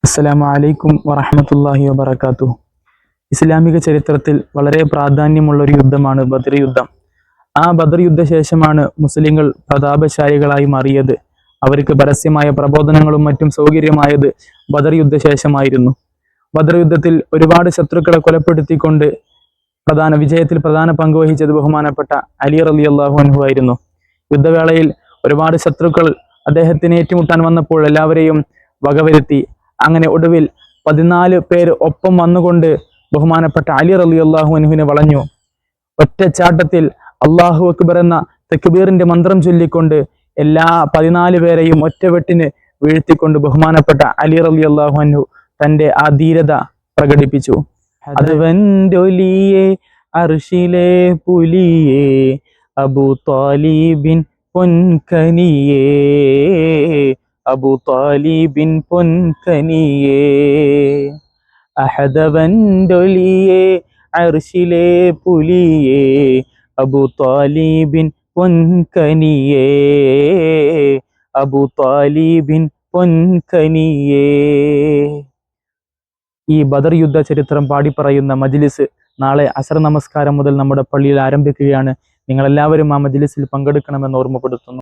അസ്സലാമു അലൈക്കും വറഹ്മത്തുള്ളാഹി വബറകാതുഹു. ഇസ്ലാമിക ചരിത്രത്തിൽ വളരെ പ്രാധാന്യമുള്ള ഒരു യുദ്ധമാണ് ബദർ യുദ്ധം. ആ ബദർ യുദ്ധശേഷമാണ് മുസ്ലിങ്ങൾ പ്രതാപശാലികളായി മാറിയത്. അവർക്ക് പരസ്യമായ പ്രബോധനങ്ങളും മറ്റും സൗകര്യമായത് ബദർ യുദ്ധശേഷമായിരുന്നു. ബദർ യുദ്ധത്തിൽ ഒരുപാട് ശത്രുക്കളെ കൊലപ്പെടുത്തിക്കൊണ്ട് വിജയത്തിൽ പ്രധാന പങ്ക് വഹിച്ചത് ബഹുമാനപ്പെട്ട അലി റളിയല്ലാഹു അൻഹു ആയിരുന്നു. യുദ്ധവേളയിൽ ഒരുപാട് ശത്രുക്കൾ അദ്ദേഹത്തിന് ഏറ്റുമുട്ടാൻ വന്നപ്പോൾ എല്ലാവരെയും വകവരുത്തി. അങ്ങനെ ഒടുവിൽ 14 പേര് ഒപ്പം വന്നുകൊണ്ട് ബഹുമാനപ്പെട്ട അലി റളിയല്ലാഹു അൻഹുവിനെ വളഞ്ഞു. ഒറ്റച്ചാട്ടത്തിൽ അല്ലാഹു അക്ബർ എന്ന തക്ബീറിന്റെ മന്ത്രം ചൊല്ലിക്കൊണ്ട് എല്ലാ 14 പേരെയും ഒറ്റവെട്ടിന് വീഴ്ത്തിക്കൊണ്ട് ബഹുമാനപ്പെട്ട അലി റളിയല്ലാഹു അൻഹു തന്റെ ആ ധീരത പ്രകടിപ്പിച്ചു. അതവന്റൊലിയെ അർശിലെ പുലിയേ അബൂ ത്വാലിബിൻ പൊൻകനിയേ അബൂ ത്വാലിബിൻ പൊൻകനിയേ അഹദവന്റൊലിയെ അർശിലെ പുലിയേ അബൂ ത്വാലിബിൻ പൊൻകനിയേ അബൂ ത്വാലിബിൻ പൊൻകനിയേ. ഈ ബദർ യുദ്ധ ചരിത്രം പാടിപ്പറയുന്ന മജ്ലിസ് നാളെ അസർ നമസ്കാരം മുതൽ നമ്മുടെ പള്ളിയിൽ ആരംഭിക്കുകയാണ്. നിങ്ങളെല്ലാവരും ആ മജ്ലിസിൽ പങ്കെടുക്കണമെന്ന് ഓർമ്മപ്പെടുത്തുന്നു.